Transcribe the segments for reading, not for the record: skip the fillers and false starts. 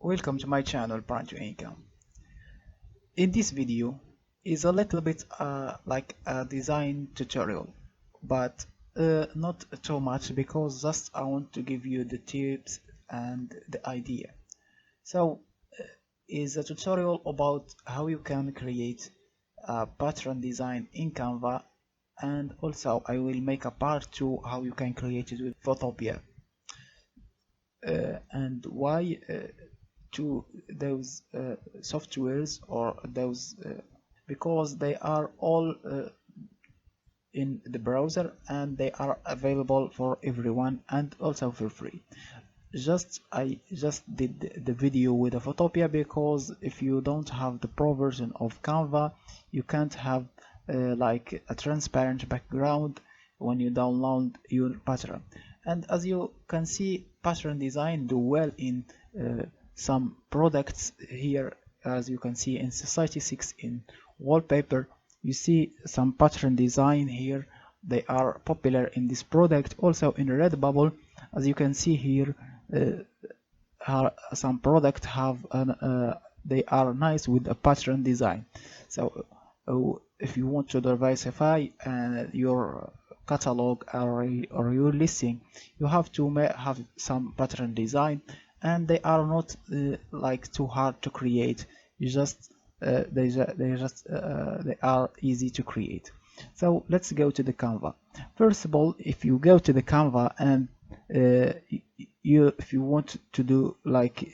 Welcome to my channel Brand New Income. In this video is a little bit like a design tutorial, but not too much, because just I want to give you the tips and the idea. So is a tutorial about how you can create a pattern design in Canva, and also I will make a part 2 how you can create it with Photopia. And why to those softwares or those because they are all in the browser and they are available for everyone and also for free. I just did the video with a Photopia because if you don't have the pro version of Canva, you can't have like a transparent background when you download your pattern. And as you can see, pattern design do well in some products here. As you can see in Society 6 in wallpaper, you see some pattern design here. They are popular in this product. Also in Redbubble, as you can see here, some products have they are nice with a pattern design. So if you want to diversify your catalog or your listing, you have to have some pattern design, and they are not like too hard to create. You just they are easy to create. So let's go to the Canva. First of all, if you go to the Canva and if you want to do like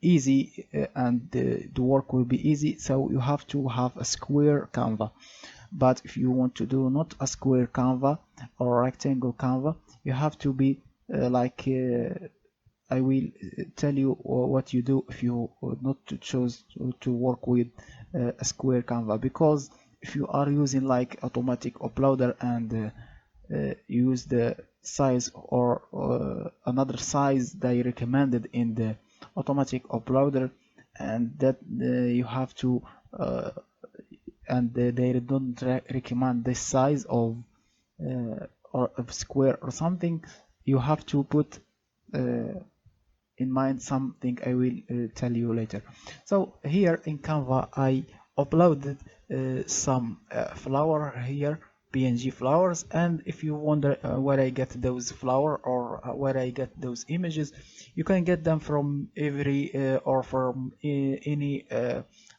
easy and the work will be easy, so you have to have a square Canva. But if you want to do not a square Canva or rectangle Canva, you have to be like I will tell you what you do if you not to choose to work with a square Canva. Because if you are using like automatic uploader and use the size or another size they recommended in the automatic uploader, and that you have to and they don't recommend this size of or of square or something, you have to put in mind something I will tell you later. So here in Canva I uploaded some flower here, PNG flowers, and if you wonder where I get those flower or where I get those images, you can get them from every or from any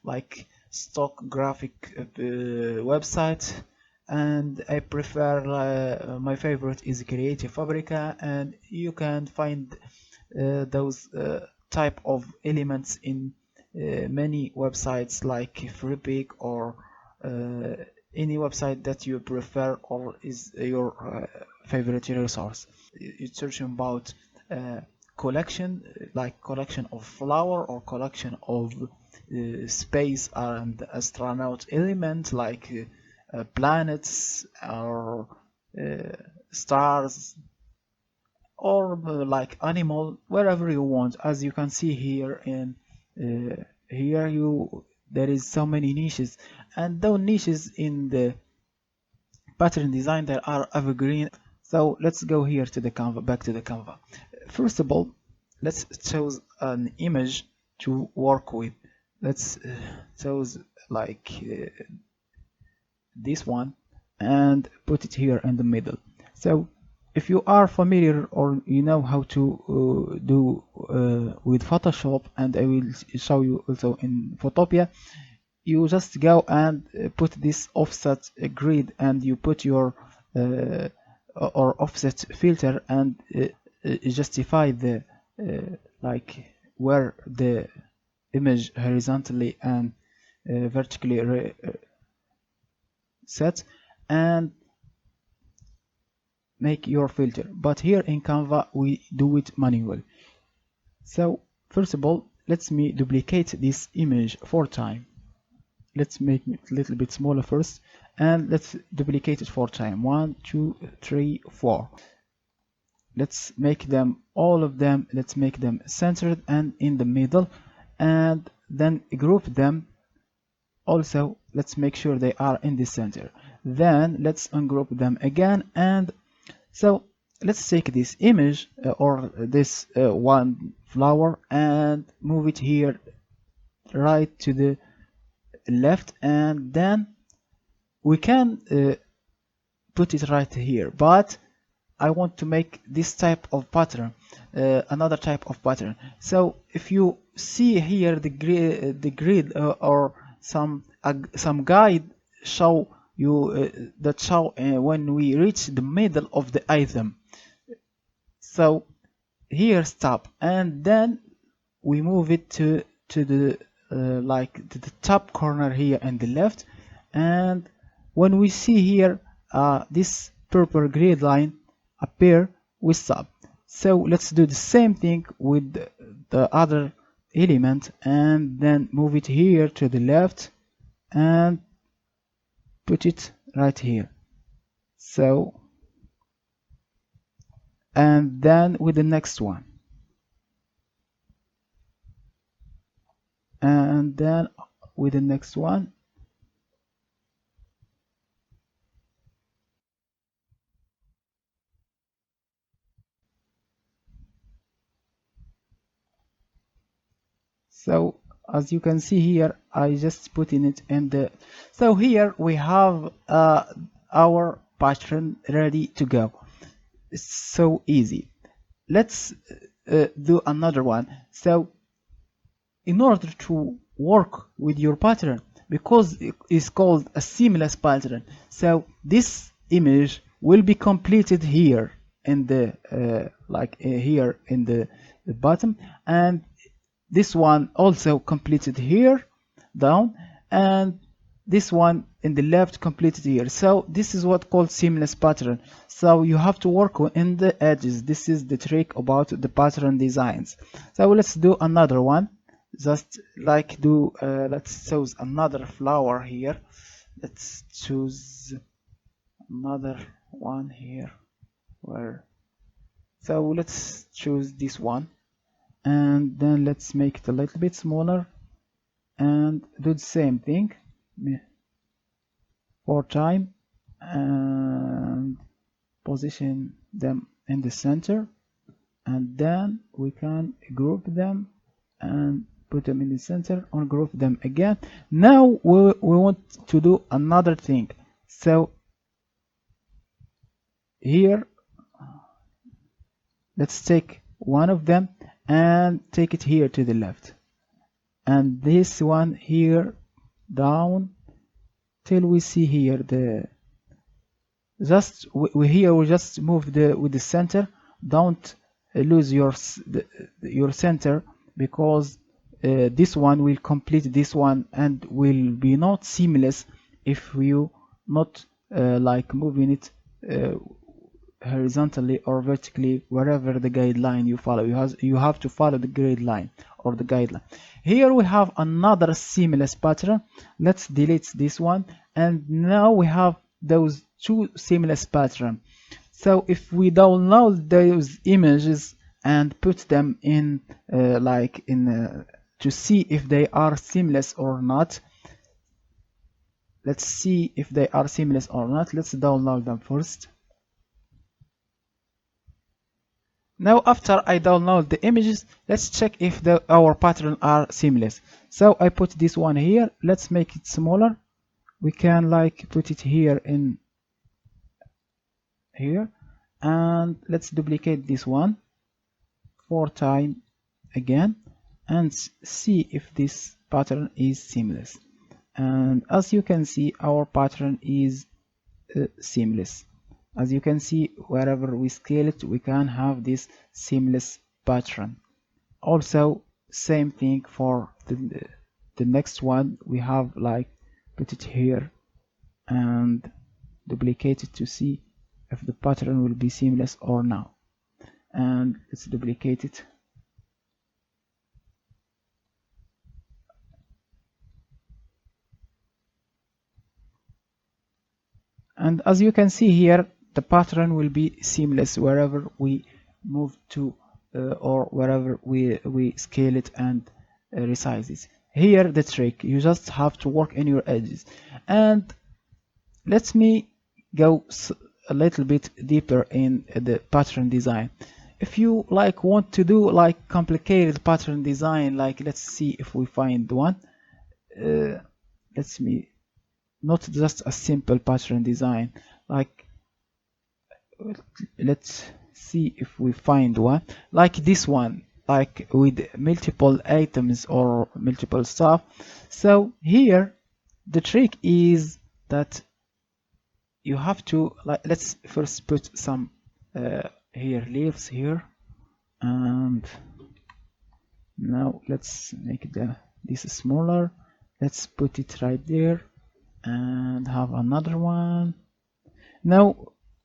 like stock graphic website, and I prefer my favorite is Creative Fabrica, and you can find those type of elements in many websites like Fabrica or any website that you prefer or is your favorite resource. You search about collection, like collection of flower or collection of space and astronaut element, like planets or stars, or like animal, wherever you want. As you can see here in here there is so many niches, and those niches in the pattern design there are evergreen. So let's go here to the Canva, back to the Canva. First of all, let's choose an image to work with. Let's choose like this one and put it here in the middle. So if you are familiar or you know how to do with Photoshop, and I will show you also in Photopia, you just go and put this offset grid, and you put your or offset filter, and justify the like where the image horizontally and vertically set, and make your filter. But here in Canva we do it manually. So first of all, let me duplicate this image 4 times. Let's make it a little bit smaller first, and let's duplicate it 4 times. 1, 2, 3, 4. Let's make them, all of them, let's make them centered and in the middle, and then group them. Also let's make sure they are in the center. Then let's ungroup them again. And so let's take this image or this one flower and move it here right to the left, and then we can put it right here. But I want to make this type of pattern, another type of pattern. So if you see here the grid or some guide show you that show when we reach the middle of the item. So here stop, and then we move it to the like to the top corner here and the left, and when we see here this purple grid line appear, we stop. So let's do the same thing with the other element, and then move it here to the left and put it right here. So, and then with the next one, and then with the next one, so as you can see here, I just put in it in the, so here we have our pattern ready to go. It's so easy. Let's do another one. So in order to work with your pattern, because it is called a seamless pattern, so this image will be completed here in the here in the bottom, and this one also completed here down, and this one in the left completed here. So this is what called seamless pattern. So you have to work in the edges. This is the trick about the pattern designs. So let's do another one. Just like do let's choose another flower here. Let's choose another one here. So let's choose this one, and then let's make it a little bit smaller and do the same thing 4 times, and position them in the center, and then we can group them and put them in the center, ungroup them again. Now we want to do another thing. So here let's take one of them and take it here to the left, and this one here down till we see here the we just move with the center. Don't lose your center, because this one will complete this one and will be not seamless if you not like moving it horizontally or vertically, wherever the guideline you follow. You have to follow the grid line or the guideline. Here we have another seamless pattern. Let's delete this one, and now we have those 2 seamless patterns. So if we download those images and put them in to see if they are seamless or not. Let's see if they are seamless or not. Let's download them first. Now after I download the images, let's check if our patterns are seamless. So I put this one here. Let's make it smaller. We can like put it here in here, and let's duplicate this one 4 times again and see if this pattern is seamless. And as you can see, our pattern is seamless. As you can see, wherever we scale it, we can have this seamless pattern. Also, same thing for the next one. We have like put it here and duplicate it to see if the pattern will be seamless or not. And let's duplicate it. And as you can see here, the pattern will be seamless wherever we move to or wherever we scale it and resize it. Here the trick, you just have to work in your edges. And let me go a little bit deeper in the pattern design. If you like want to do like complicated pattern design, like let's see if we find one. Let's me not just a simple pattern design, like let's see if we find one like this one, like with multiple items or multiple stuff. So here the trick is that you have to, like, let's first put some here leaves here, and now let's make this smaller. Let's put it right there and have another one. Now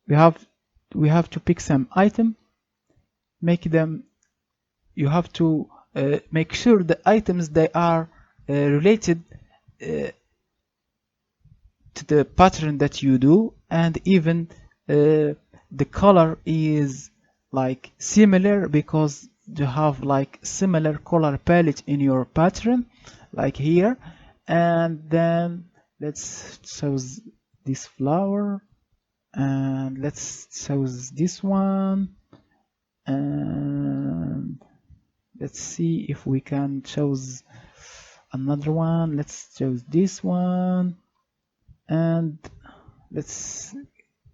we have to pick some item, make them, you have to make sure the items they are related to the pattern that you do, and even the color is like similar, because you have like similar color palette in your pattern, like here. And then let's choose this flower, and let's choose this one, and let's see if we can choose another one. Let's choose this one, and let's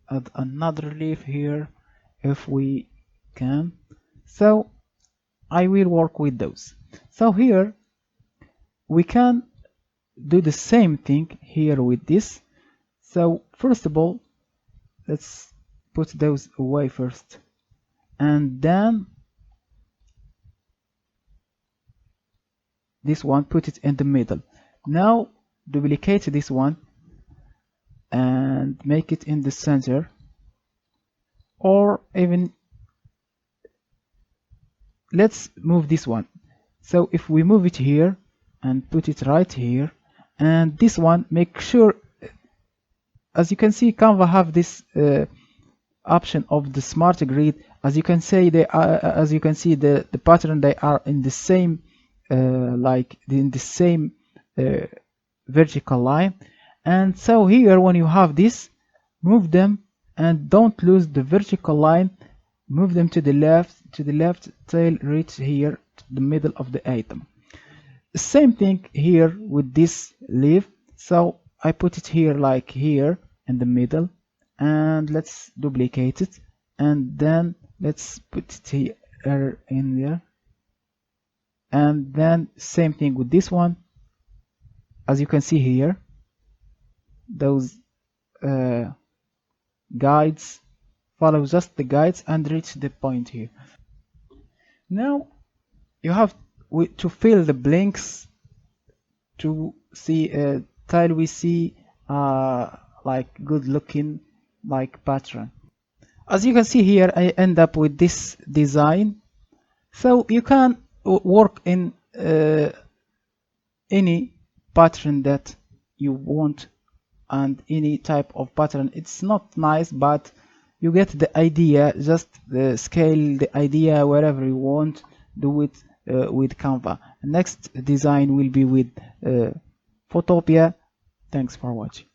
add another leaf here if we can. So I will work with those. So here we can do the same thing here with this. So first of all, let's put those away first, and then this one, put it in the middle. Now duplicate this one and make it in the center, or even let's move this one. So if we move it here and put it right here, and this one, make sure, as you can see, Canva have this option of the smart grid. As you can see, they are, as you can see, the pattern, they are in the same like in the same vertical line. And so here, when you have this, move them and don't lose the vertical line. Move them to the left till reach here to the middle of the item. Same thing here with this leaf. So I put it here, like here in the middle, and let's duplicate it, and then let's put it here in there. And then same thing with this one. As you can see here, those guides, follow just the guides and reach the point here. Now you have to fill the blanks to see till we see like good looking like pattern. As you can see here, I end up with this design. So you can work in any pattern that you want, and any type of pattern. It's not nice, but you get the idea. Just scale the idea wherever you want. Do it with Canva. Next design will be with Photopia. Thanks for watching.